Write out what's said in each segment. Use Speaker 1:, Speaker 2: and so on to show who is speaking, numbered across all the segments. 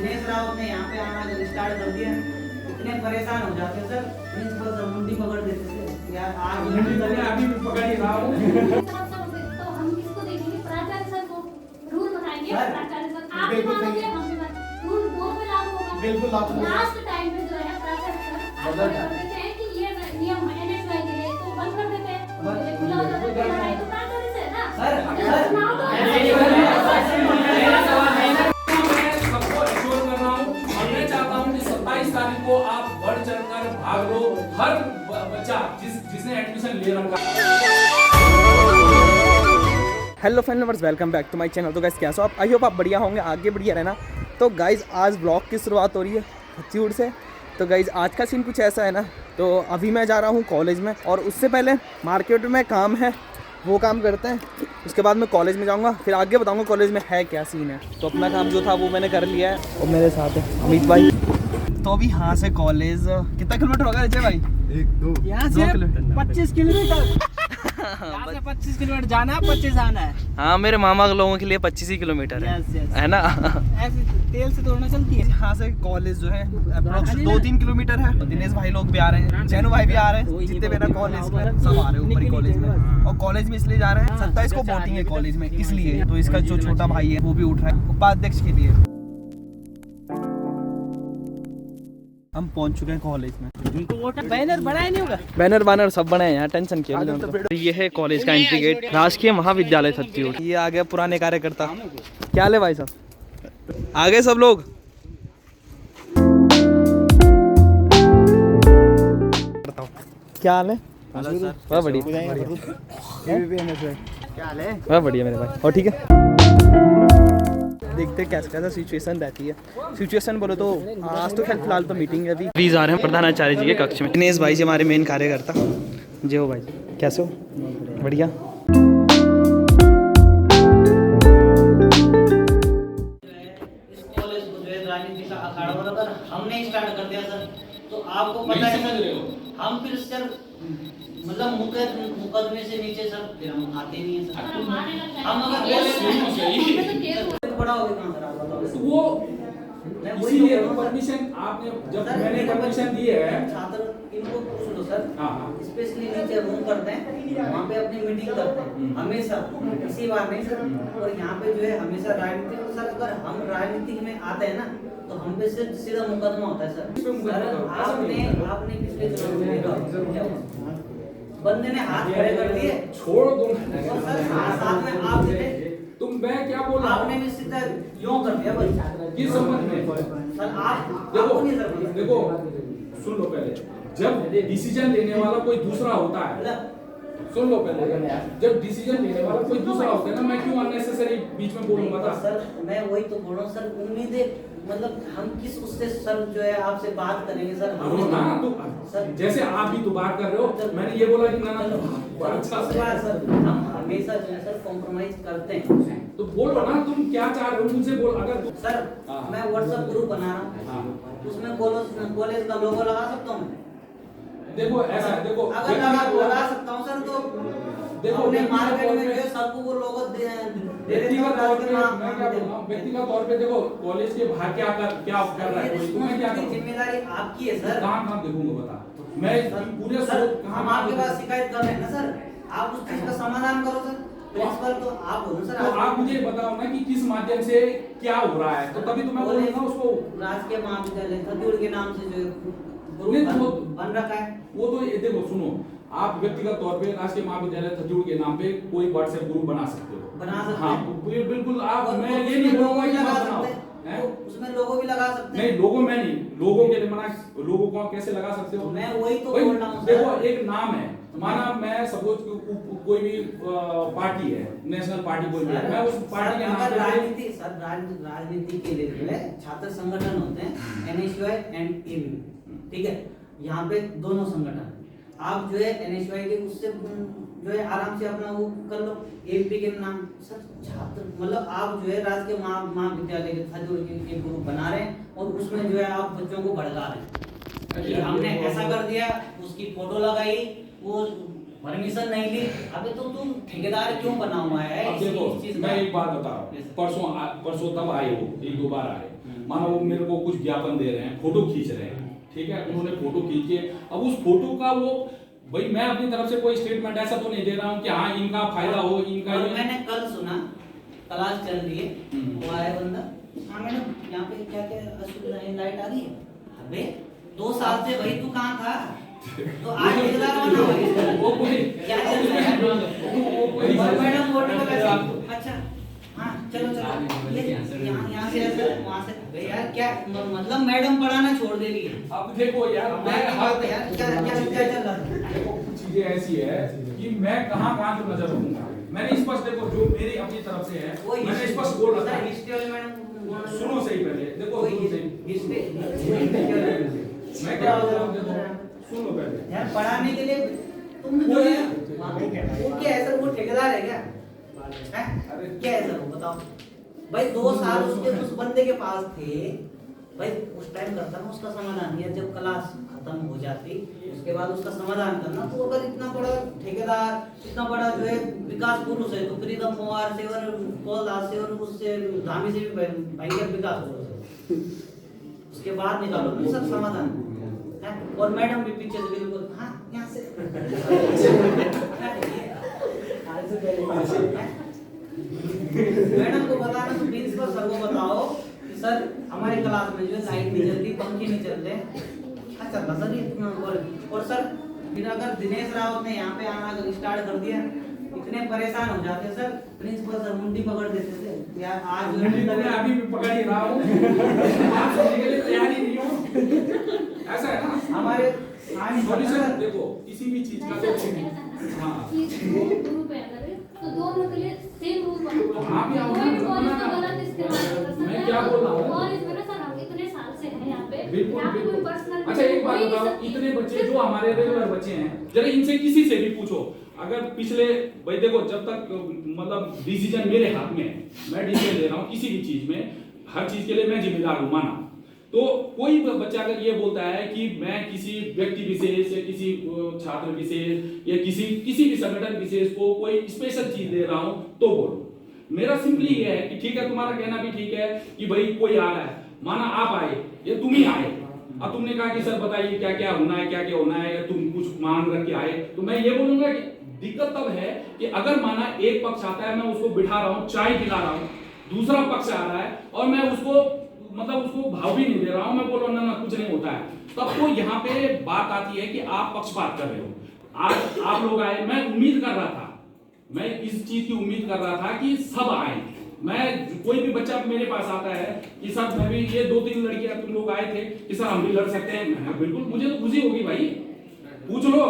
Speaker 1: दिनेश रावत ने यहाँ पे आना जब स्टार्ट कर दिया इतने परेशान हो जाते सर, प्रिंसिपल सर मुंडी पकड़ देते थे यार, आज मुंडी तो मैं अभी भी पकड़ ही रहा हूँ।
Speaker 2: तो हम किसको देखेंगे? प्राचार्य सर को रूल बनाएंगे, प्राचार्य सर आप भी मानोगे, हम भी मानोगे, रूल दो पे लागू होगा।
Speaker 3: बिल्कुल लागू होगा।
Speaker 2: लास्ट टाइम पे जो है प्राचार्य सर आगे कर देते हैं कि ये नियम एनएसवाई के लिए तो बंद कर देते हैं, खुला हो जाता है लड़ाई तो प्राचार्य से है ना सर। सुनाओ तो
Speaker 4: सबको एश्योर कर रहा हूँ और मैं चाहता हूँ कि 27 तारीख को आप बढ़ चढ़कर भाग लो, हर बच्चा जिसने एडमिशन ले रखा।
Speaker 5: Hello friend numbers, welcome back to my channel. तो गाइस कैसे हो आप? आई होप आप बढ़िया होंगे, आगे बढ़िया रहना। तो गाइस आज ब्लॉग की शुरुआत हो रही है हत्तीउड़ से। तो गाइस आज का सीन कुछ ऐसा है ना, तो अभी मैं जा रहा हूँ कॉलेज में और उससे पहले मार्केट में काम है, वो काम करते हैं। उसके बाद मैं कॉलेज में जाऊँगा, फिर आगे बताऊँगा कॉलेज में है क्या सीन है। तो अपना काम जो था वो मैंने कर लिया है और मेरे साथ है अमित भाई। तो अभी यहाँ से कॉलेज कितना किलोमीटर होगा अजय भाई?
Speaker 3: यहाँ से 25 किलोमीटर 25 किलोमीटर जाना है, 25 आना है।
Speaker 5: हाँ, मेरे मामा के लोगों के लिए 25 ही किलोमीटर है, है ना?
Speaker 3: ऐसे तेल से तोड़ना चलती है।
Speaker 5: यहाँ से कॉलेज जो है अप्रोक्स 2-3 किलोमीटर है। दिनेश भाई लोग भी आ रहे हैं, जैनू भाई भी आ रहे हैं, जितने मेरा कॉलेज में सब आ रहे हैं ऊपरी कॉलेज में। और कॉलेज में इसलिए जा रहे हैं 27 को वोटिंग है कॉलेज में, इसलिए। तो इसका जो छोटा भाई है वो भी उठ रहा है उपाध्यक्ष के लिए। हम पहुंच चुके हैं कॉलेज में।
Speaker 3: बैनर बनाया नहीं होगा?
Speaker 5: बैनर बैनर सब बने हैं यहाँ, टेंशन किया। ये है कॉलेज का एंट्री गेट, राजकीय महाविद्यालय हत्तीउड़। ये आ गया पुराने कार्यकर्ता। क्या हाल है भाई साहब? आ गए सब लोग? क्या हाल है? वह बढ़िया, वह बढ़िया मेरे भाई। और ठीक है, देखते कैसा कैसा सिचुएशन रहती है। सिचुएशन बोलो तो आज तो फिलहाल तो मीटिंग है। अभी प्लीज आ रहे हैं प्रधानाचार्य जी के कक्ष में। दिनेश भाई जी हमारे मेन कार्यकर्ता। जय हो भाई, कैसे हो? बढ़िया।
Speaker 1: इस कॉलेज को जो है राजनीति का अखाड़ा हो रहा था, हमने स्टार्ट कर दिया सर। तो आपको पता है सर, हम फिर सर मतलब मुकदमे से नीचे सर फिर हम आते नहीं है सर। हम अगर बड़ा हो गया कहाँ सर आप बताओ?
Speaker 4: तो वो इसीलिए तो परमिशन आपने जब मैंने परमिशन दी है
Speaker 1: छात्र इनको सुनो सर,
Speaker 4: हाँ।
Speaker 1: स्पेशली नीचे रूम करते हैं, वहाँ पे अपनी मीटिंग करते हैं हमेशा, इसी बार नहीं सर। और यहाँ पे जो है हमेशा राजनीति में सर, अगर हम राजनीति में आते हैं ना तो हम पे सिर्फ सीधा मुकदमा होता है सर। सर आपने पिछले चुनाव में देखा बंदे ने हाथ खड़े कर दिए,
Speaker 4: छोड़ दो
Speaker 1: और सर साथ में आप थे,
Speaker 4: तुम मैं क्या बोल रहा हूँ?
Speaker 1: आपने भी सीधा यूं कर दिया भाई।
Speaker 4: किस संबंध में
Speaker 1: सर आप
Speaker 4: देखो
Speaker 1: नहीं सर,
Speaker 4: देखो सुन लो पहले, जब डिसीजन लेने वाला कोई दूसरा होता है, सुन लो पहले, जब डिसीजन लेने वाला कोई दूसरा होता है ना, मैं क्यों अननेसेसरी बीच में बोलूंगा? बता
Speaker 1: सर, मैं वही तो बोल रहा हूँ सर, उम्मीदें मतलब हम किस उससे सर जो है आपसे बात करेंगे सर।
Speaker 4: हम ना तो
Speaker 1: सर
Speaker 4: जैसे आप भी तो बात कर रहे हो, मैंने ये बोला कि ना अच्छा
Speaker 1: सर, हम हमेशा जो है सर कॉम्प्रोमाइज करते हैं।
Speaker 4: तो बोलो ना, तुम क्या चाह रहे हो मुझसे बोल। अगर
Speaker 1: सर मैं व्हाट्सएप ग्रुप बना रहा हूँ, उसमें कॉलेज का लोगो लगा सकता हूँ।
Speaker 4: देखो ऐसा है, देखो
Speaker 1: अगर लगा सकता हूँ सर, तो
Speaker 4: देखो
Speaker 1: अपने मार्केट में जो है सबको वो लोगो दे
Speaker 4: व्यक्तिगत तौर पे मैं क्या बोल रहा हूँ, व्यक्तिगत तौर पे देखो कॉलेज के बाहर क्या कर रहा है कोई, तुम्हें क्या
Speaker 1: जिम्मेदारी आपकी है सर।
Speaker 4: कहाँ देखूंगा बता, मैं पूरे
Speaker 1: सर हम आपके पास शिकायत कर रहे हैं ना सर, आप उस चीज का समाधान करो सर। प्रिंसिपल तो आप हो सर।
Speaker 4: तो आप मुझे बताओ ना कि किस माध्यम से क्या हो रहा है, तो तभी तो मैं बोलूंगा उसको।
Speaker 1: राजकीय महाविद्यालय हत्तीउड़ के नाम से जो ग्रुप बन रखा है,
Speaker 4: वो तो देखो सुनो, आप व्यक्तिगत तौर पे राजकीय महाविद्यालय हत्तीउड़ के नाम पे कोई व्हाट्सएप ग्रुप बना सकते हो,
Speaker 1: बना सकते
Speaker 4: हाँ
Speaker 1: हैं
Speaker 4: बिल्कुल। आप मैं ये नहीं बोलूंगा कि मत बनाओ,
Speaker 1: उसमें लोगो भी लगा सकते हैं।
Speaker 4: नहीं लोगों में नहीं, लोगों के लिए मना, लोगों को कैसे लगा सकते हो?
Speaker 1: मैं वही तो बोल रहा हूँ।
Speaker 4: देखो एक नाम है, माना मैं सपोज कोई भी पार्टी है, नेशनल पार्टी कोई भी है, मैं उस पार्टी के नाम पे
Speaker 1: राजनीति सर, राजनीति के लिए जो है छात्र संगठन होते हैं एनएसयूआई एंड एबीवी, ठीक है? यहाँ पे दोनों संगठन, आप जो है एनएसयूआई के उससे जो है आराम से अपना वो कर लो, एबीवी के नाम सर छात्र मतलब आप जो है राजकीय महाविद्यालय के हत्तीउड़ के एक ग्रुप बना रहे हैं और उसमें जो है आप बच्चों को भड़का रहे हैं। हमने ऐसा कर दिया, उसकी फोटो लगाई, वो परमिशन नहीं ली। अबे तो तुम ठेकेदार क्यों बना हुआ है?
Speaker 4: अब देखो मैं एक बात बता रहा हूँ, परसों तब आए हो, एक दो बार आए, मानो वो मेरे को कुछ ज्ञापन दे रहे हैं, फोटो खींच रहे हैं, ठीक है, उन्होंने फोटो खींच के अब उस फोटो का वो भाई मैं अपनी तरफ से कोई स्टेटमेंट ऐसा तो नहीं दे रहा हूँ कि हाँ इनका फायदा हो, इनका
Speaker 1: और
Speaker 4: ये
Speaker 1: मैंने कल सुना, क्लास चल रही है, वो आया बंदा, हाँ मैडम यहाँ पे क्या क्या लाइट आ रही है? अबे 2 साल से भाई तू कहाँ था? तो आज ठेकेदार होना भाई,
Speaker 4: वो कोई
Speaker 1: क्या चल रहा है?
Speaker 4: वो कोई
Speaker 1: और मैडम वोट का कैसे? अच्छा हाँ चलो चलो ये यहाँ से ऐसे वहाँ से, अबे यार क्या मतलब मैडम पढ़ाना छोड़ दे रही है।
Speaker 4: अब देखो यार मैं
Speaker 1: यार क्या क्या क्या चल रहा है?
Speaker 4: देखो कुछ चीजें ऐसी है कि मैं कहाँ तो नजर रखूंगा। मैंने स्पष्ट देखो जो मेरी अपनी तरफ से है मैंने स्पष्ट बोल रखा है।
Speaker 1: हिस्ट्री वाले मैडम
Speaker 4: सुनो सही पहले देखो मैं क्या बोल रहा हूँ देखो सुनो पहले
Speaker 1: यार पढ़ाने के लिए तुम जो है वो क्या है सर, वो ठेकेदार है क्या? अरे क्या है सर वो बताओ भाई? 2 साल उसके उस बंदे के पास थे भाई, उस टाइम करता ना उसका समाधान, या जब क्लास खत्म हो जाती उसके बाद उसका समाधान करना। तो अगर इतना बड़ा ठेकेदार, इतना बड़ा जो है विकास पुरुष है, तो प्रीतम कुमार से और कौलदास से और उससे धामी से भी भयंकर विकास पुरुष है, उसके बाद निकालो ना सब समाधान है। और मैडम भी पीछे से बिल्कुल हाँ यहाँ से मैडम को बताना, तो प्रिंसिपल सर को बताओ कि सर हमारे क्लास में जो है लाइट नहीं चलती, पंखे नहीं चलते, क्या चल रहा सर ये? और सर फिर अगर दिनेश रावत ने यहाँ पे आना स्टार्ट कर दिया, इतने परेशान हो जाते सर, प्रिंसिपल सर मुंडी पकड़ देते थे यार। आज जो है
Speaker 4: मैं अभी भी पकड़ ही रहा हूँ आप सुनने के लिए तैयार ही नहीं हो, ऐसा है ना
Speaker 1: हमारे
Speaker 4: सॉल्यूशन देखो किसी भी चीज का
Speaker 2: ग्रुप है अगर तो दोनों के लिए सेम रूल बना।
Speaker 4: हाँ भी आओ
Speaker 2: कोई भी कॉलेज का गलत इस्तेमाल कर सकता है।
Speaker 4: मैं क्या बोल रहा हूँ?
Speaker 2: कॉलेज में ना सर हम इतने साल से हैं यहाँ पे,
Speaker 4: बिल्कुल
Speaker 2: यहाँ पे कोई
Speaker 4: बिल्कुल।
Speaker 2: पर्सनल
Speaker 4: अच्छा एक बात बताओ, इतने बच्चे जो हमारे रेगुलर बच्चे हैं, जरा इनसे किसी से भी पूछो, अगर पिछले भाई देखो जब तक मतलब डिसीजन मेरे हाथ में है, मैं डिसीजन ले रहा हूँ किसी भी चीज में, हर चीज के लिए मैं जिम्मेदार हूँ माना। तो कोई बच्चा अगर ये बोलता है कि मैं किसी व्यक्ति विशेष या किसी छात्र विशेष या किसी भी संगठन विशेष को कोई स्पेशल चीज दे रहा हूं तो बोलो। मेरा सिंपली ये है कि ठीक है तुम्हारा कहना भी ठीक है कि भाई कोई आ रहा है, माना आप आए या तुम ही आए, अब तुमने कहा कि सर बताइए क्या क्या होना है, क्या क्या होना है, या तुम कुछ मांग रख के आए, तो मैं ये बोलूंगा कि दिक्कत तब है कि अगर माना एक पक्ष आता है, मैं उसको बिठा रहा हूँ, चाय पिला रहा हूँ, दूसरा पक्ष आ रहा है और मैं उसको मतलब उसको भाव भी नहीं दे रहा हूं, मैं बोल रहा हूं ना कुछ नहीं होता है, तब तो यहाँ पे बात आती है कि आप पक्षपात कर रहे हो। आप लोग आए, मैं उम्मीद कर रहा था, मैं इस चीज की उम्मीद कर रहा था कि सब आए। मैं कोई भी बच्चा मेरे पास आता है कि सर मैं भी ये 2-3 लड़कियां तुम लोग आए थे कि सर हम भी लड़ सकते हैं, बिल्कुल मुझे तो खुशी होगी भाई, पूछ लो।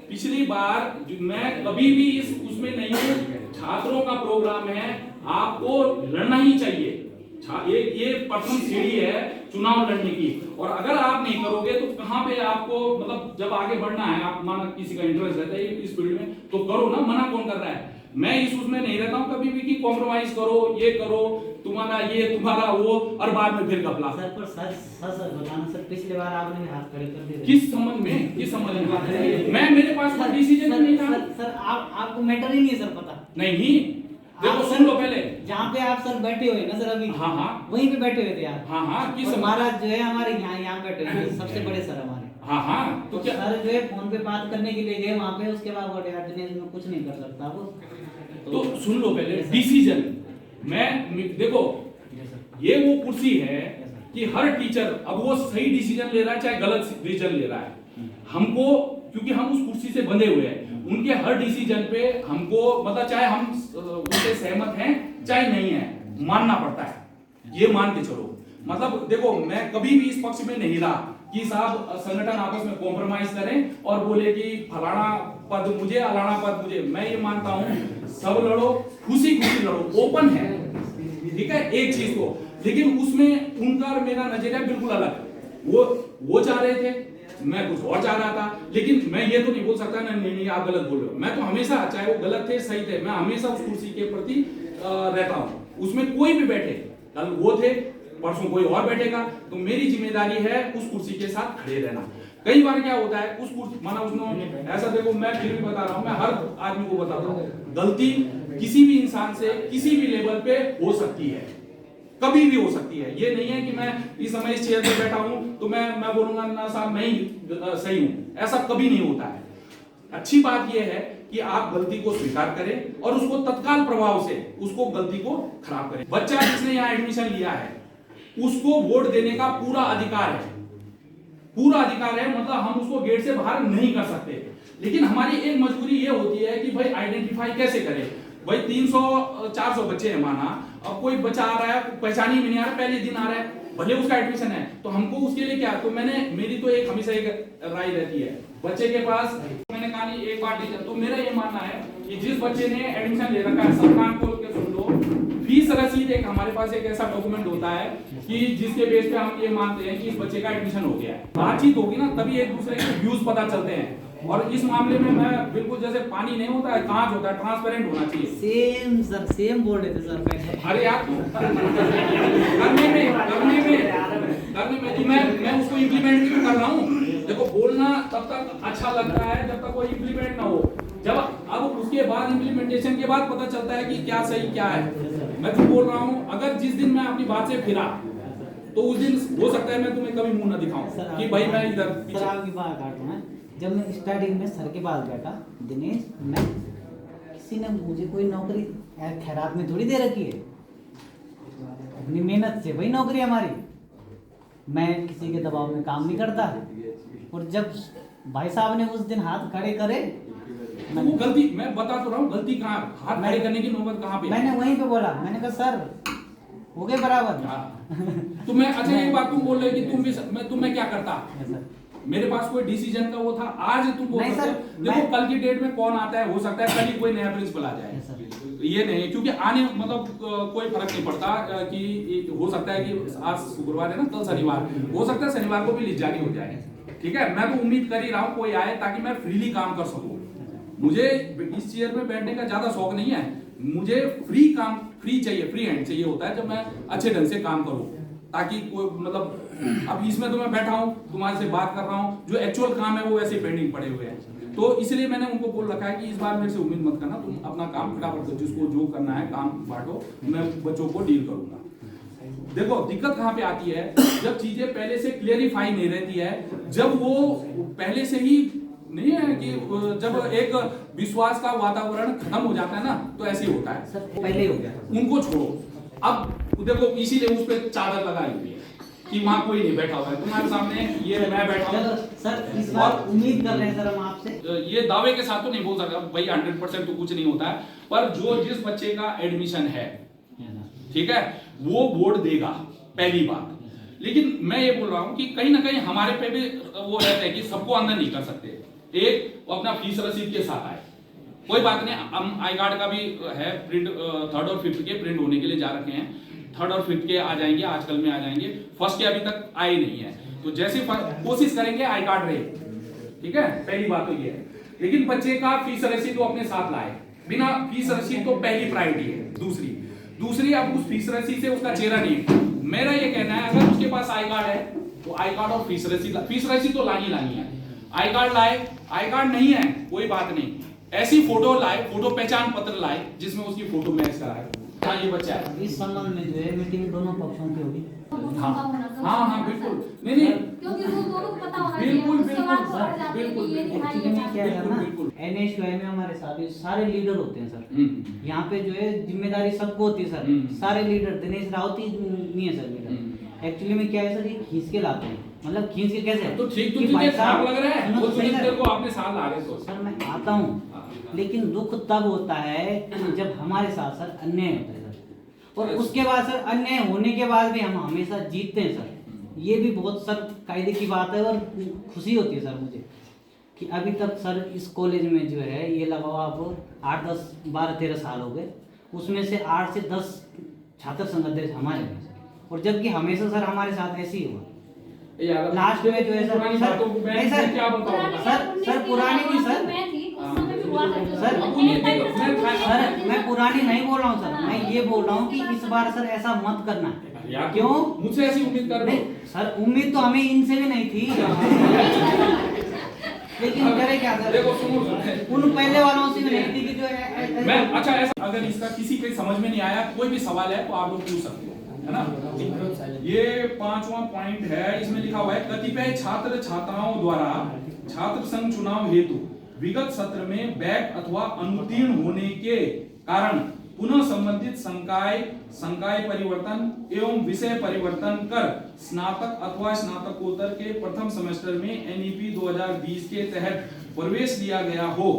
Speaker 4: पिछली बार मैं कभी भी इस उसमें नहीं हूँ, छात्रों का प्रोग्राम है, आपको लड़ना ही चाहिए। ये प्रथम सीढ़ी है चुनाव लड़ने की, और अगर आप नहीं करोगे तो कहां पे आपको मतलब जब आगे बढ़ना है, आप माना किसी का इंटरेस्ट रहता है इस फील्ड में तो करो ना, मना कौन कर रहा है? मैं इस उसमें नहीं रहता हूं कभी भी कि कॉम्प्रोमाइज करो, ये करो, तुम्हारा ये तुम्हारा वो, और बाद में फिर घपला।
Speaker 1: सर पर सर बताना सर, पिछली बार आपने हाथ खड़े कर दिए
Speaker 4: किस संबंध में, किस संबंध में? मैं मेरे पास कोई डिसीजन नहीं था
Speaker 1: सर। आपको मैटर ही नहीं सर पता
Speaker 4: नहीं। देखो सुन लो पहले,
Speaker 1: जहाँ पे आप सर बैठे हुए ना सर अभी,
Speaker 4: हाँ
Speaker 1: वहीं पे बैठे हुए थे आप।
Speaker 4: हाँ किस
Speaker 1: महाराज जो है हमारे यहाँ बैठे हुए थे, सबसे बड़े सर हमारे।
Speaker 4: हाँ
Speaker 1: तो क्या सर जो है फोन पे बात करने के लिए गए वहाँ पे, उसके बाद बोले यार दिनेश में कुछ नहीं कर सकता वो।
Speaker 4: तो सुन लो पहले डिसीजन। मैं देखो ये वो कुर्सी है कि हर टीचर अब वो सही डिसीजन ले रहा है चाहे गलत डिसीजन ले रहा है, हमको क्योंकि हम उस कुर्सी से बंधे हुए हैं, उनके हर डिसीजन पे हमको मतलब चाहे हम उनसे सहमत हैं चाहे नहीं है, मानना पड़ता है, ये मान के चलो। मतलब देखो मैं कभी भी इस पक्ष में नहीं रहा कि साहब संगठन आपस में कॉम्प्रोमाइज करें और बोले कि फलाना पद मुझे अलाना पद मुझे। मैं ये मानता हूं सब लड़ो, खुशी खुशी लड़ो, ओपन है, ठीक है एक चीज को, लेकिन उसमें उनका और मेरा नजरिया बिल्कुल अलग। वो चाह रहे थे, मैं कुछ और चाह रहा था, लेकिन मैं ये तो नहीं बोल सकता नहीं आप गलत बोल रहे हो। मैं तो हमेशा चाहे वो गलत थे सही थे, मैं हमेशा उस कुर्सी के प्रति रहता हूं, उसमें कोई भी बैठे, कल वो थे परसों कोई और बैठेगा, तो मेरी जिम्मेदारी है उस कुर्सी के साथ खड़े रहना। कई बार क्या होता है उस कुर्सी माना उसने ऐसा, देखो मैं फिर भी बता रहा हूं, मैं हर आदमी को बताता हूं, गलती किसी भी इंसान से किसी भी लेवल पे हो सकती है, कभी भी हो सकती है। ये नहीं है कि मैं इस समय इस चेयर पे बैठा हूं तो मैं बोलूंगा ना साहब मैं ही सही हूं, ऐसा कभी नहीं होता है। अच्छी बात यह है कि आप गलती को स्वीकार करें और उसको तत्काल प्रभाव से उसको गलती को खराब करें। बच्चा जिसने यहाँ एडमिशन लिया है उसको वोट देने का पूरा अधिकार है, पूरा अधिकार है, मतलब हम उसको गेट से बाहर नहीं कर सकते। लेकिन हमारी एक मजबूरी ये होती है कि भाई आइडेंटिफाई कैसे करें। भाई 300-400 बच्चे हैं माना, अब कोई बच्चा आ रहा है पहचान ही नहीं आ रहा, पहले दिन आ रहा है, भले उसका एडमिशन है, तो हमको उसके लिए क्या, तो मेरी तो एक हमेशा एक राय रहती है बच्चे के पास, मैंने कहा नहीं एक बार टीचर, तो मेरा ये मानना है कि जिस बच्चे ने एडमिशन ले रखा है सब कान खोल के सुन लो, फीस रसीद एक हमारे पास एक ऐसा डॉक्यूमेंट होता है कि जिसके बेस पे हम ये मानते हैं कि इस बच्चे का एडमिशन हो गया है। बातचीत होगी ना तभी एक दूसरे के व्यूज पता चलते हैं। और इस मामले में मैं बिल्कुल जैसे पानी नहीं होता है कांच होता है, ट्रांसपेरेंट होना चाहिए।
Speaker 1: सेम सर, सेम बोल रहे थे सर पहले।
Speaker 4: अरे यार करने में तो मैं उसको इम्प्लीमेंट क्यों कर रहा हूँ। देखो बोलना तब तक अच्छा लगता है जब तक वो इम्प्लीमेंट ना हो, जब अब उसके बाद इम्प्लीमेंटेशन के बाद पता चलता है कि क्या सही क्या है। मैं तो बोल रहा हूँ अगर जिस दिन मैं अपनी बात से फिरा तो उस दिन हो सकता है मैं तुम्हें कभी मुंह न दिखाऊं कि भाई मैं इधर
Speaker 1: सर आपकी बात काटूं मैं, जब मैं स्टार्टिंग में सर के पास बैठा दिनेश, मैं किसी ने मुझे कोई नौकरी खैरात में थोड़ी दे रखी है, अपनी मेहनत से वही नौकरी हमारी, मैं किसी के दबाव में काम नहीं करता। और जब भाई साहब ने उस दिन हाथ खड़े करे,
Speaker 4: वो गलती मैं बता तो रहा हूँ, गलती कहाँ, हाथ खड़े करने की नौबत कहाँ पे,
Speaker 1: मैंने वहीं पे बोला, मैंने कहा सर हो गए बराबर।
Speaker 4: तो मैं अच्छा एक बात तुम बोल रहे कि तुम मैं क्या करता, मेरे पास कोई डिसीजन का वो था, आज तुम बोल सकते हो। देखो कल की डेट में कौन आता है, हो सकता है कल ही कोई नया प्रिंसिपल आ जाए, ये नहीं क्योंकि आने मतलब कोई फर्क नहीं पड़ता कि हो सकता है कि आज शुक्रवार है ना, कल शनिवार, हो सकता है शनिवार को भी लिस्ट जारी हो जाए, ठीक है। मैं तो उम्मीद कर ही रहा हूँ कोई आए ताकि मैं फ्रीली काम कर सकूँ। मुझे इस चेयर में बैठने का ज्यादा शौक नहीं है, मुझे फ्री काम फ्री चाहिए, फ्री हैंड चाहिए होता है जब मैं अच्छे ढंग से काम करूँ, ताकि कोई मतलब अब इसमें तो मैं बैठा हूँ तुम्हारे से बात कर रहा हूँ, जो एक्चुअल काम है वो वैसे पेंडिंग पड़े हुए हैं। तो इसलिए मैंने उनको बोल रखा है कि इस बार मेरे से उम्मीद मत करना, तुम अपना काम फटाफट करो, जिसको जो करना है काम बांटो, मैं बच्चों को डील करूंगा। देखो दिक्कत कहाँ पे आती है, जब चीजें पहले से क्लियरिफाई नहीं रहती है, जब वो पहले से ही नहीं है कि जब एक विश्वास का वातावरण खत्म हो जाता है ना, तो ऐसे ही होता है।
Speaker 1: सर पहले हो गया,
Speaker 4: उनको छोड़ो। अब देखो इसीलिए उस पर चादर लगाई हुई है कि वहां कोई नहीं बैठा हुआ है, तुम्हारे सामने ये मैं बैठा हूँ।
Speaker 1: सर इस बार उम्मीद कर रहे हैं सर हम आपसे,
Speaker 4: ये दावे के साथ तो नहीं बोल सकता भाई 100% तो कुछ नहीं होता है, पर जो जिस बच्चे का एडमिशन है ठीक है वो वोट देगा, पहली बात। लेकिन मैं ये बोल रहा हूँ कि कहीं ना कहीं हमारे पे भी वो रहता है कि सबको अंदर नहीं कर सकते, एक अपना फीस रसीद के साथ आए, कोई बात नहीं, हम आई कार्ड का भी है प्रिंट, 3rd और 5th के प्रिंट होने के लिए जा रखे हैं, 3rd और 5th के आ जाएंगे, आजकल में आ जाएंगे, 1st के अभी तक आए नहीं है, तो जैसे कोशिश करेंगे आई कार्ड रहे, ठीक है, पहली बात तो ये है। लेकिन बच्चे का फीस रसीद वो अपने साथ लाए, बिना फीस रसीद तो पहली प्रायोरिटी है। दूसरी अब उस फीस रसीद से उसका चेहरा नहीं, मेरा ये कहना है अगर उसके पास आई कार्ड है तो आई कार्ड और फीस रसीद तो लानी है, आई कार्ड लाए, आई कार्ड नहीं है कोई बात नहीं, ऐसी फोटो लाए, फोटो पहचान पत्र लाए जिसमें उसकी फोटो मैच कराए, हाँ ये बच्चा है।
Speaker 1: इस संबंध में जो है मीटिंग दोनों पक्षों की होगी।
Speaker 4: हाँ बिल्कुल, नहीं
Speaker 2: क्योंकि वो दोनों को पता होना
Speaker 4: बिल्कुल
Speaker 1: एक्चुअली में क्या है ना, NSUI में हमारे साथ सारे लीडर होते हैं सर, यहाँ पे जो है जिम्मेदारी सबको होती है सर, सारे लीडर, दिनेश रावत ही नहीं है सर लीडर। एक्चुअली में क्या है सर, ये खींच के लाते हैं, मतलब खींच के कैसे,
Speaker 4: तो ठीक तुझे खराब लग रहा है, वो सुनील को आपने साथ ला रहे तो
Speaker 1: सर मैं आता हूँ, लेकिन दुख तब होता है जब हमारे साथ सर अन्याय होता है सर, और उसके बाद सर अन्याय होने के बाद भी हम हमेशा जीतते हैं सर, ये भी बहुत सर कायदे की बात है और खुशी होती है सर मुझे कि अभी तक सर इस कॉलेज में जो है ये लगाओ आप 8, 10, 12, 13 साल हो गए, उसमें से 8 से 10 छात्र संगठन हमारे में, और जबकि हमेशा सर हमारे साथ ऐसे ही हुआ। लास्ट में जो है सर नहीं सर
Speaker 4: क्या बताऊं
Speaker 1: सर पुरानी नहीं सर मैं पुरानी नहीं बोल रहा हूँ सर, मैं ये बोल रहा हूँ कि इस बार सर ऐसा मत करना। क्यों
Speaker 4: मुझसे ऐसी उम्मीद कर रहे हो?
Speaker 1: सर उम्मीद तो हमें इनसे भी नहीं थी, लेकिन करे क्या सर,
Speaker 4: देखो
Speaker 1: उन पहले वालों से भी नहीं थी कि जो
Speaker 4: मैं अच्छा ऐसा अगर इसका किसी के समझ में नहीं आया कोई भी सवाल है तो आप लोग पूछ सकते हो, है ना। ये 5वां पॉइंट है, इसमें लिखा हुआ है कतिपय छात्र छात्राओं द्वारा छात्र संघ चुनाव हेतु विगत सत्र में बैक अथवा अनुत्तीर्ण होने के कारण पुनः संबंधित संकाय परिवर्तन एवं विषय परिवर्तन कर स्नातक अथवा स्नातकोत्तर के प्रथम सेमेस्टर में एनईपी 2020 के तहत प्रवेश लिया गया हो,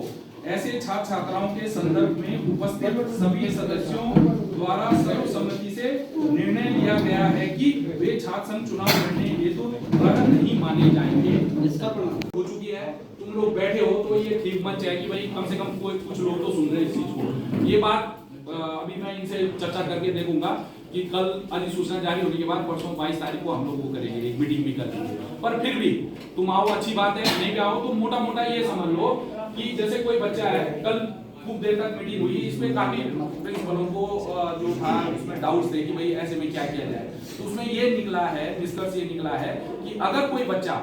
Speaker 4: ऐसे छात्र छात्राओं के संदर्भ में उपस्थित सभी सदस्यों द्वारा सर्वसम्मति से निर्णय लिया गया है कि वे छात्र संघ चुनाव करने हेतु अर्ह नहीं माने जाएंगे। हो चुकी है, तुम लोग बैठे हो तो ये ठीक मत चाहिए कि भाई कम से कम कोई कुछ लोग तो सुन रहे इस चीज को। ये बात अभी मैं इनसे चर्चा करके देखूंगा कि कल अधिसूचना जारी होने के बाद परसों 22 तारीख को हम लोग वो करेंगे, एक मीटिंग भी करेंगे। पर फिर भी तुम आओ, अच्छी बात है, नहीं भी आओ तो मोटा मोटा ये समझ लो कि जैसे कोई बच्चा है, कल खूब देर तक मीटिंग हुई, इसमें काफी प्रिंसिपलों को जो था उसमें डाउट्स थे कि भाई ऐसे में क्या किया जाए। तो उसमें ये निकला है, निष्कर्ष ये निकला है कि अगर कोई बच्चा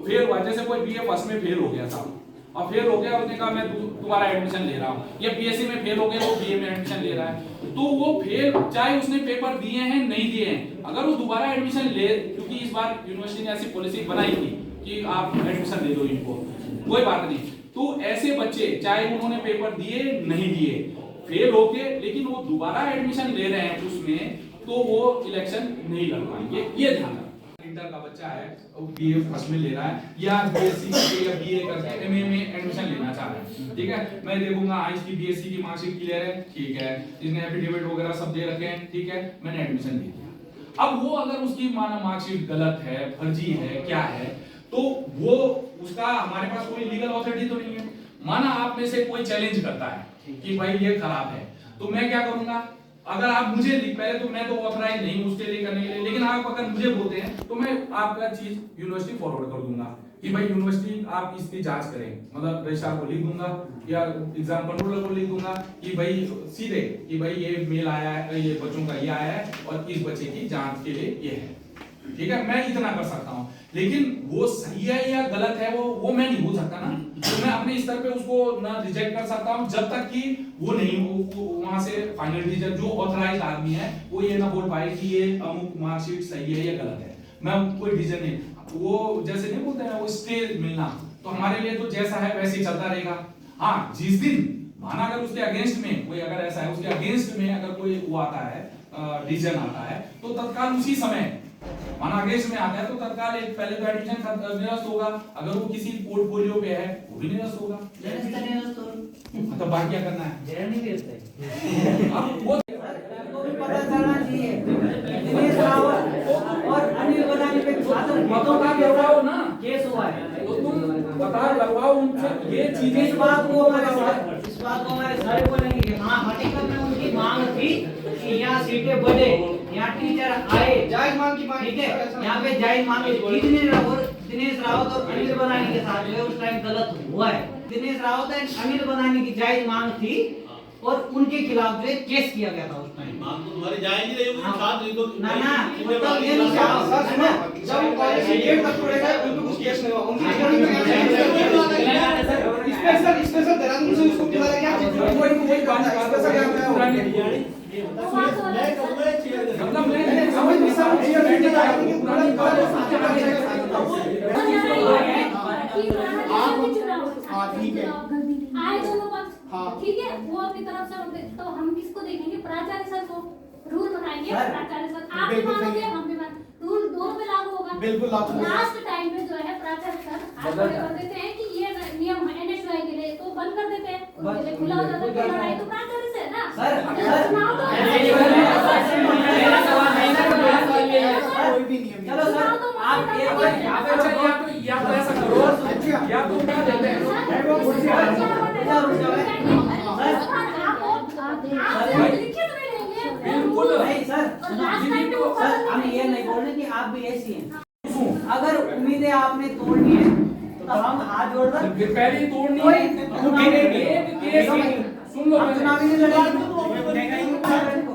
Speaker 4: फेल हुआ, जैसे कोई बीए फर्स्ट में फेल हो गया था और फेल हो गया, उसने कहा मैं दोबारा एडमिशन ले रहा हूँ, या बीएससी में फेल हो गया वो बीए में एडमिशन ले रहा है, तो वो फेल, चाहे उसने पेपर दिए हैं नहीं दिए हैं, अगर वो दोबारा एडमिशन ले, क्योंकि इस बार यूनिवर्सिटी ने ऐसी पॉलिसी बनाई थी कि आप एडमिशन ले लो इनको, कोई बात नहीं, तो ऐसे बच्चे चाहे उन्होंने पेपर दिए नहीं दिए, फेल हो गए, लेकिन वो दोबारा एडमिशन ले रहे हैं उसमें, तो वो इलेक्शन नहीं लड़ पाएंगे। ये ध्यान रखना। इंटर का बच्चा है, वो बीए फर्स्ट में ले रहा है या बीएससी करके या बीए करके एमए में एडमिशन लेना चाह रहा है, ठीक है, मैं देखूंगा आज की बीएससी की मार्कशीट क्लियर है, ठीक है, इसने एफिडेविट वगैरह सब दे रखे हैं, ठीक है, मैंने एडमिशन ले लिया। अब वो अगर उसकी मार्कशीट गलत है, फर्जी है, क्या है, तो वो उसका हमारे पास कोई लीगल अथॉरिटी तो नहीं है। माना आप में से कोई चैलेंज करता है कि भाई ये खराब है, तो मैं क्या करूंगा, अगर आप मुझे पहले तो मैं तो ऑथराइज नहीं उसके लिए करने के लिए, लेकिन आप अगर मुझे बोलते हैं तो मैं आपका चीज यूनिवर्सिटी फॉरवर्ड कर दूंगा कि भाई यूनिवर्सिटी आप इसकी जांच करें, मतलब रजिस्ट्रार को लिख दूंगा या एग्जाम कंट्रोलर को लिख दूंगा कि भाई सीधे कि भाई ये मेल आया है, ये बच्चों का ये आया है और इस बच्चे की जांच के लिए ये है, ठीक है, मैं इतना कर सकता हूँ। लेकिन वो सही है या गलत है वो मैं नहीं बोल सकता ना, तो मैं अपने स्तर पे उसको ना रिजेक्ट कर सकता हूँ जब तक कि वो नहीं वहां से फाइनल डिसीजन जो ऑथराइज आदमी है वो ये ना बोल पाए कि ये अमुक मार्कशीट सही है या गलत है। मैं कोई डिसीजन नहीं, वो जैसे नहीं बोलते हैं वो स्टे मिलना, तो हमारे लिए तो जैसा है वैसे ही चलता रहेगा। हाँ, जिस दिन माना अगर उसके अगेंस्ट में कोई अगर ऐसा है, उसके अगेंस्ट में अगर कोई वो आता है डिसीजन आता है, तो तत्काल उसी समय माना अगेंस्ट में आता है तो तत्काल एक पहले तो एडमिशन निरस्त होगा, अगर वो किसी पोर्टफोलियो पे है वो भी निरस्त होगा। तो बात क्या करना है, अब वो
Speaker 1: पता चलना चाहिए। दिनेश रावत और अनिल बदानी पे छात्र हितों का
Speaker 4: करवाओ ना,
Speaker 1: केस हुआ है,
Speaker 4: तो तुम पता करवाओ उनसे ये चीजें।
Speaker 1: इस बात को हमारे सर बोलेंगे कि हाँ हकीकत में उनकी मांग थी कि यहाँ सीटें बढ़े, यहाँ टीचर आए, जायज मांग की मांग, ठीक है, यहाँ पे जायज मांग दिनेश रावत और अनिल बदानी के साथ जो है उस टाइम गलत हुआ है। दिनेश रावत और अनिल बदानी की जायज मांग थी और उनके खिलाफ जो है केस किया गया था उस टाइम।
Speaker 6: मांग तो तुम्हारी जायज ही रही होगी, छात्र ही तो
Speaker 1: ना मतलब ये नहीं चाहता
Speaker 3: जब कॉलेज से गेट तक छोड़े गए उनको कुछ केस नहीं हुआ, उनकी स्पेशल देहरादून से उसको बुलाया गया, वही बात स्पेशल यहाँ पे पुरानी
Speaker 4: मतलब मैं समझ नहीं सकता पुरानी
Speaker 2: आए दोनों पक्ष, ठीक है, वो अपनी तरफ से, तो हम किसको देखेंगे, प्राचार्य सर को रूल बनाएंगे, प्राचार्य सर आप भी मानोगे हम भी मान, रूल दोनों पे लागू होगा,
Speaker 3: बिल्कुल लागू होगा।
Speaker 2: लास्ट टाइम में जो है प्राचार्य सर आप कर देते हैं कि ये नियम है एनएसयूआई के लिए, तो बंद कर देते हैं, उनके लिए खुला हो जाता है, लड़ाई तो प्राचार्य से है ना सर, चुनाव तो
Speaker 3: कोई भी नियम
Speaker 1: चलो सर आप एक बार यहाँ पे
Speaker 4: या तो ऐसा करो या तो क्या देते हैं
Speaker 2: बिल्कुल
Speaker 1: नहीं सर, सर हम ये नहीं बोल रहे कि आप भी ऐसी हैं, अगर उम्मीदें आपने तोड़नी है तो हम हाथ जोड़ कर
Speaker 4: पहले तोड़नी सुन लो,
Speaker 1: चुनावी लड़ाई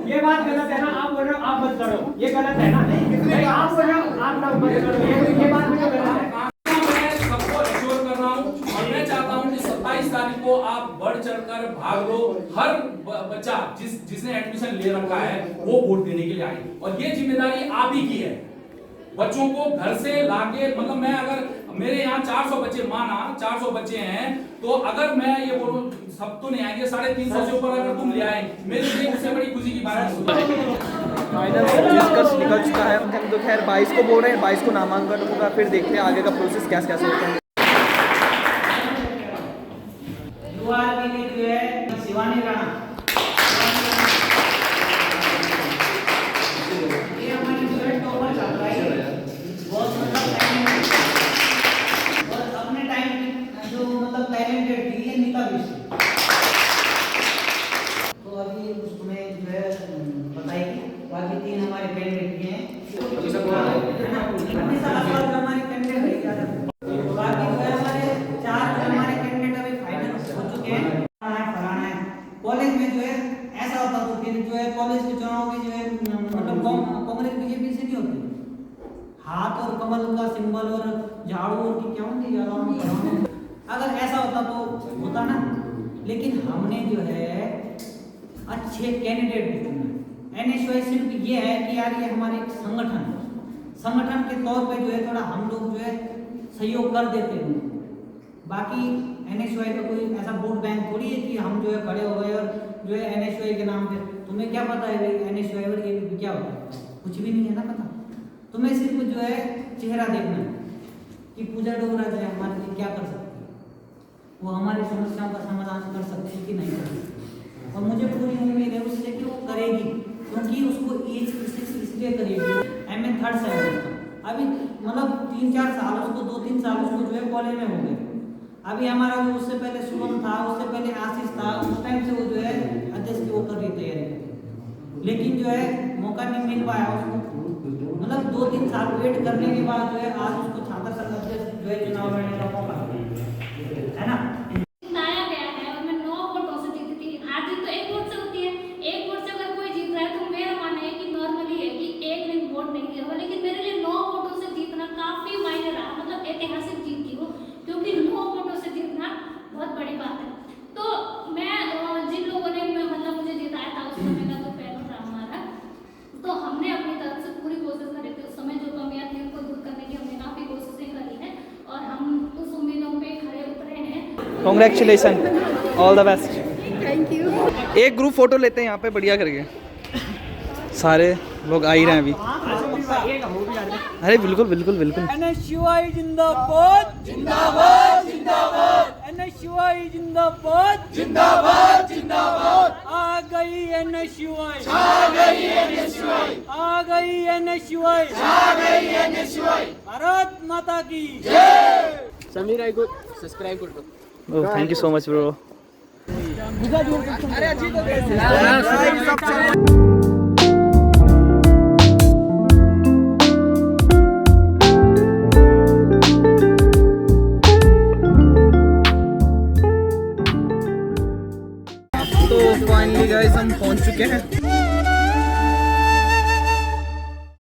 Speaker 3: ये बात गलत है ना, आप बोल रहे हो आप मत करो, ये गलत है ना, नहीं आप बोल रहे हो आप ना मत करो, ये बात मुझे गलत है।
Speaker 4: मैं सबको एश्योर कर रहा हूँ और मैं चाहता हूँ कि 27 तारीख को आप बढ़ चढ़कर भाग लो, हर बच्चा जिसने जिसने एडमिशन ले रखा है वो वोट देने के लिए आए, और ये जिम्मेदारी आप ही की है। बच्चों को घर से लाके, मतलब मैं अगर मेरे यहाँ 400 बच्चे, माना 400 बच्चे हैं, तो अगर मैं ये बोलूं सब तो नहीं आएंगे, 350 से ऊपर अगर तुम ले आए, मेरे लिए उससे बड़ी खुशी की बात है।
Speaker 5: फाइनल 25 का निकल चुका है, हम तो खैर 22 को बोल रहे हैं, 22 को नामांकन होगा, फिर देखते हैं आगे का प्रोसेस कैसे कैसे होता है।
Speaker 1: युवा के लिए जो है शिवानी राणा, ये हमारी जो है टॉपर छात्रा है, बहुत मतलब और अपने टाइम जो मतलब टैलेंटेड थी, ये नीता विश्व। तो अभी उसमें जो है बताइए, बाकी 3 हमारे कैंडिडेट हैं, हमारे कैंडिडेट है, बाकी जो है हमारे 4 हमारे कैंडिडेट अभी फाइनल हो चुके हैं। फलाना है कॉलेज में जो है ऐसा होता तो फिर जो है कॉलेज के चुनाव में जो है मतलब कांग्रेस बीजेपी से नहीं होती, हाथ और कमल का सिंबल और झाड़ू और की क्या होती है, अगर ऐसा होता तो होता ना। लेकिन हमने जो है अच्छे कैंडिडेट चुने। एनएसयूआई सिर्फ ये है कि यार ये हमारे एक संगठन के तौर पे जो है थोड़ा हम लोग जो है सहयोग कर देते हैं। बाकी एनएसयूआई का कोई ऐसा वोट बैंक थोड़ी है कि हम जो है खड़े हो गए और जो है एनएसयूआई के नाम पे, तुम्हें क्या पता है भाई एनएसयूआई और एबीपी क्या होता है, कुछ भी नहीं है ना पता। तुम्हें सिर्फ जो है चेहरा देखना है कि पूजा डोगरा जो है हमारे लिए क्या कर सकती है, वो हमारी समस्याओं का समाधान कर सकती है कि नहीं कर सकती। और मुझे पूरी उम्मीद है उससे कि वो करेगी, क्योंकि उसको इसलिए करेगी एमए 3rd सेमेस्टर, अभी मतलब 3-4 साल उसको 2-3 साल उसको जो है कॉलेज में हो गए। अभी हमारा जो उससे पहले शुभम था, उससे पहले आशीष था, उस टाइम से वो जो है अध्यक्ष की वो कर रही तैयारी, लेकिन जो है मौका नहीं मिल पाया उसको, मतलब 2-3 साल वेट करने के बाद जो है आज उसको छात्र संघ अध्यक्ष जो है चुनाव लड़ने का मौका है ना।
Speaker 2: लाया गया है और मैं 9 वोटों से जीती थी। हार जीत तो 1 वोट से होती है, 1 वोट से अगर कोई जीत रहा है तो मेरा मानना है कि नॉर्मली है कि 1 ने वोट नहीं दिया होगा, लेकिन मेरे लिए 9 वोटों से जीतना काफी मायने रहा, मतलब ऐतिहासिक जीत थी वो, क्योंकि 9 वोटों से जीतना बहुत बड़ी बात है। तो मैं जिन लोगों ने मतलब मुझे जिताया था उस समय का जो पहला था हमारा, तो हमने अपनी तरफ से पूरी कोशिश करी थी। उस समय जो कमियां थी उनको दूर करने की हमने काफी कोशिशें करी हैं और हम उस उम्मीदों पे खड़े उतरे हैं।
Speaker 5: Congratulations, all the best. Thank you. एक ग्रुप फोटो लेते हैं यहाँ पे बढ़िया करके, सारे लोग आ ही रहे हैं अभी। अरे बिल्कुल बिल्कुल बिल्कुल।
Speaker 3: एनएसयूआई जिंदाबाद जिंदाबाद जिंदाबाद, एनएसयूआई जिंदाबाद जिंदाबाद जिंदाबाद। आ गई एनएसयूआई, आ गई एनएसयूआई, आ गई एनएसयूआई, आ गई एनएसयूआई। भारत माता की जय। समीर आई को सब्सक्राइब कर दो।
Speaker 5: Oh thank you so much bro. तो फाइनली गाइस हम पहुंच चुके हैं